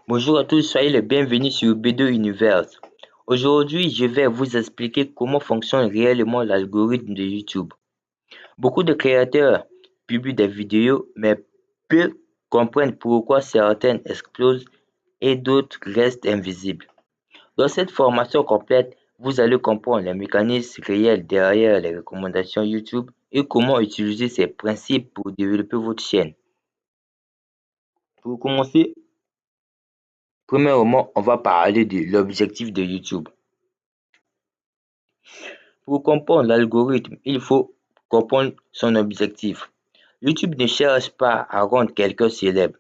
Bonjour à tous, soyez les bienvenus sur B2 Universe. Aujourd'hui, je vais vous expliquer comment fonctionne réellement l'algorithme de YouTube. Beaucoup de créateurs publient des vidéos, mais peu comprennent pourquoi certaines explosent et d'autres restent invisibles. Dans cette formation complète, vous allez comprendre les mécanismes réels derrière les recommandations YouTube et comment utiliser ces principes pour développer votre chaîne. Pour commencer, premièrement, on va parler de l'objectif de YouTube. Pour comprendre l'algorithme, il faut comprendre son objectif. YouTube ne cherche pas à rendre quelqu'un célèbre.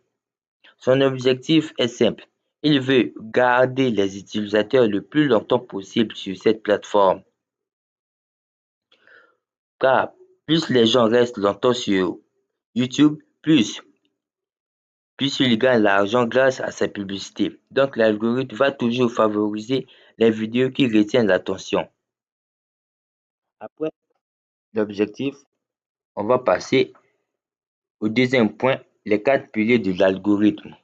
Son objectif est simple. Il veut garder les utilisateurs le plus longtemps possible sur cette plateforme. Car plus les gens restent longtemps sur YouTube, plus ils gagnent l'argent grâce à sa publicité. Donc l'algorithme va toujours favoriser les vidéos qui retiennent l'attention. Après l'objectif, on va passer au deuxième point, les quatre piliers de l'algorithme.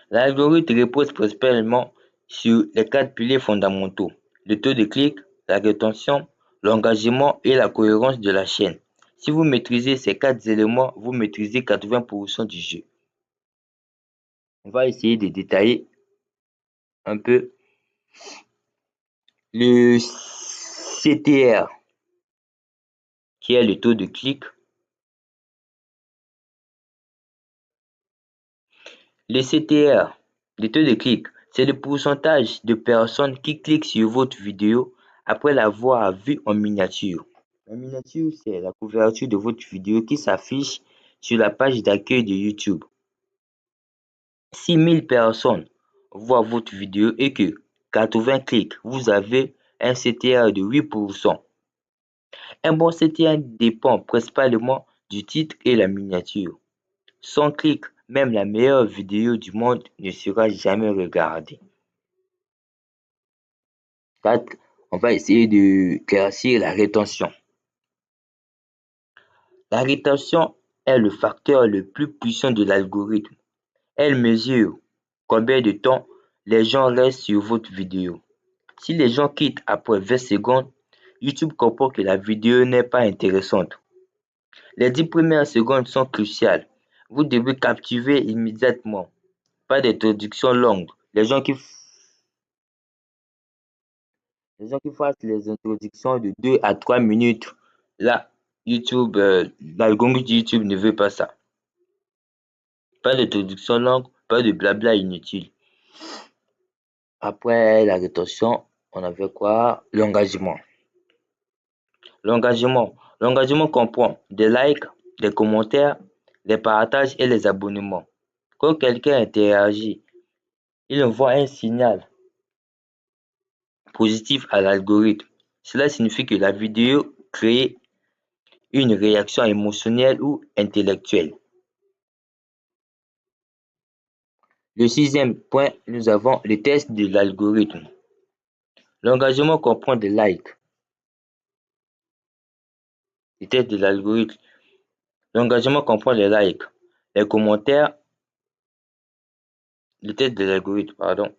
L'algorithme repose principalement sur les quatre piliers fondamentaux, le taux de clic, la rétention, l'engagement et la cohérence de la chaîne. Si vous maîtrisez ces quatre éléments, vous maîtrisez 80% du jeu. On va essayer de détailler un peu le CTR, qui est le taux de clic. Le CTR, le taux de clic, c'est le pourcentage de personnes qui cliquent sur votre vidéo après l'avoir vue en miniature. La miniature, c'est la couverture de votre vidéo qui s'affiche sur la page d'accueil de YouTube. Si 1000 personnes voient votre vidéo et que 80 clics, vous avez un CTR de 8%. Un bon CTR dépend principalement du titre et la miniature. Sans clic, même la meilleure vidéo du monde ne sera jamais regardée. 4. On va essayer de clarifier la rétention. La rétention est le facteur le plus puissant de l'algorithme. Elle mesure combien de temps les gens restent sur votre vidéo. Si les gens quittent après 20 secondes, YouTube comprend que la vidéo n'est pas intéressante. Les 10 premières secondes sont cruciales. Vous devez captiver immédiatement. Pas d'introduction longue. Les gens qui fassent les introductions de 2 à 3 minutes, là, l'algorithme de YouTube ne veut pas ça. Pas d'introduction longue, pas de blabla inutile. Après la rétention, on avait quoi? L'engagement. L'engagement comprend des likes, des commentaires, des partages et les abonnements. Quand quelqu'un interagit, il envoie un signal positif à l'algorithme. Cela signifie que la vidéo crée une réaction émotionnelle ou intellectuelle. Le sixième point, nous avons le test de l'algorithme. L'engagement comprend des likes. Le test de l'algorithme. L'engagement comprend les likes, les commentaires, le test de l'algorithme, pardon.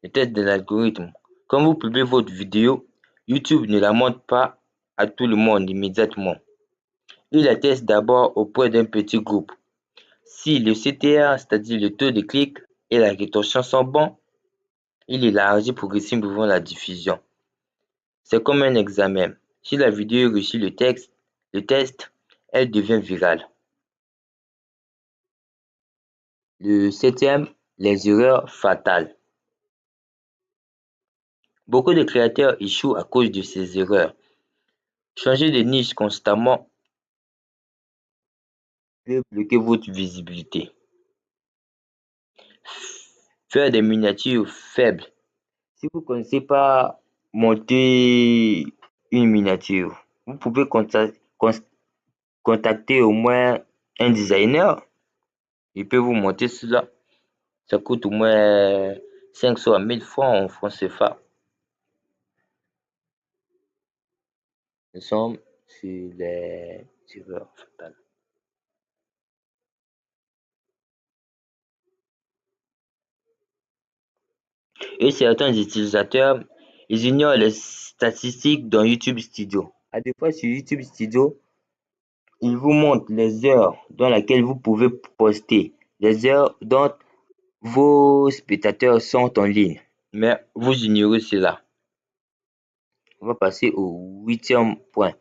Le test de l'algorithme. Quand vous publiez votre vidéo, YouTube ne la montre pas à tout le monde immédiatement. Il la teste d'abord auprès d'un petit groupe. Si le CTR, c'est-à-dire le taux de clic et la rétention sont bons, il élargit progressivement la diffusion. C'est comme un examen. Si la vidéo réussit le test, elle devient virale. Le septième, les erreurs fatales. Beaucoup de créateurs échouent à cause de ces erreurs. Changer de niche constamment peut bloquer votre visibilité. Faire des miniatures faibles. Si vous ne connaissez pas monter une miniature, vous pouvez contacter au moins un designer. Il peut vous monter cela. Ça coûte au moins 500 à 1000 francs en francs CFA. Nous sommes sur les erreurs fatales. Et certains utilisateurs, ils ignorent les statistiques dans YouTube Studio. À des fois sur YouTube Studio, il vous montre les heures dans lesquelles vous pouvez poster, les heures dont vos spectateurs sont en ligne. Mais vous ignorez cela. On va passer au 8e point.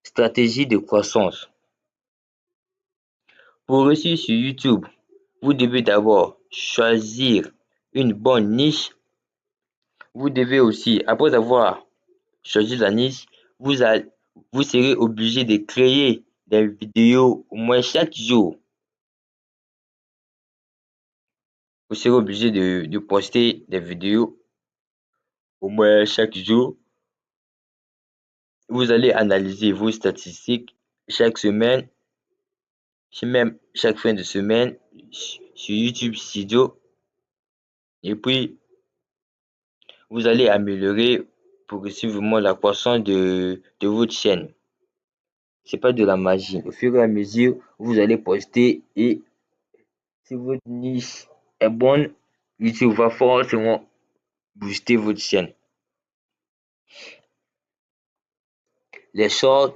Stratégie de croissance. Pour réussir sur YouTube, vous devez d'abord choisir une bonne niche. Vous devez aussi, après avoir choisi la niche, vous serez obligé de créer des vidéos au moins chaque jour. Vous serez obligé de poster des vidéos au moins chaque jour. Vous allez analyser vos statistiques chaque semaine, même chaque fin de semaine sur YouTube Studio. Et puis, vous allez améliorer progressivement la croissance de votre chaîne. C'est pas de la magie. Au fur et à mesure, vous allez poster et si votre niche est bonne, YouTube va forcément booster votre chaîne. Les shorts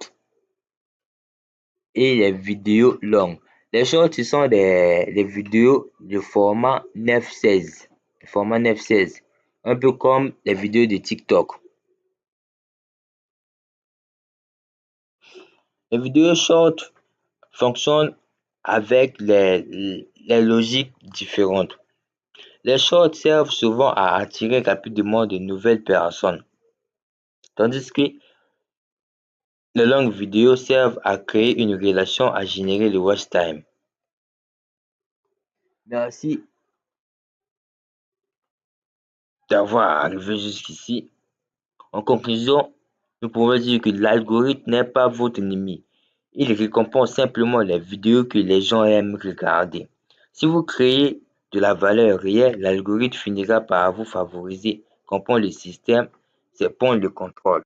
et les vidéos longues. Les shorts, ce sont des vidéos de format 9:16. Format 9:16. Un peu comme les vidéos de TikTok. Les vidéos short fonctionnent avec les logiques différentes. Les shorts servent souvent à attirer rapidement de nouvelles personnes, tandis que les longues vidéos servent à créer une relation, à générer le watch time. Merci d'avoir arrivé jusqu'ici. En conclusion, nous pouvons dire que l'algorithme n'est pas votre ennemi. Il récompense simplement les vidéos que les gens aiment regarder. Si vous créez de la valeur réelle, l'algorithme finira par vous favoriser. Comprendre le système, c'est prendre le contrôle.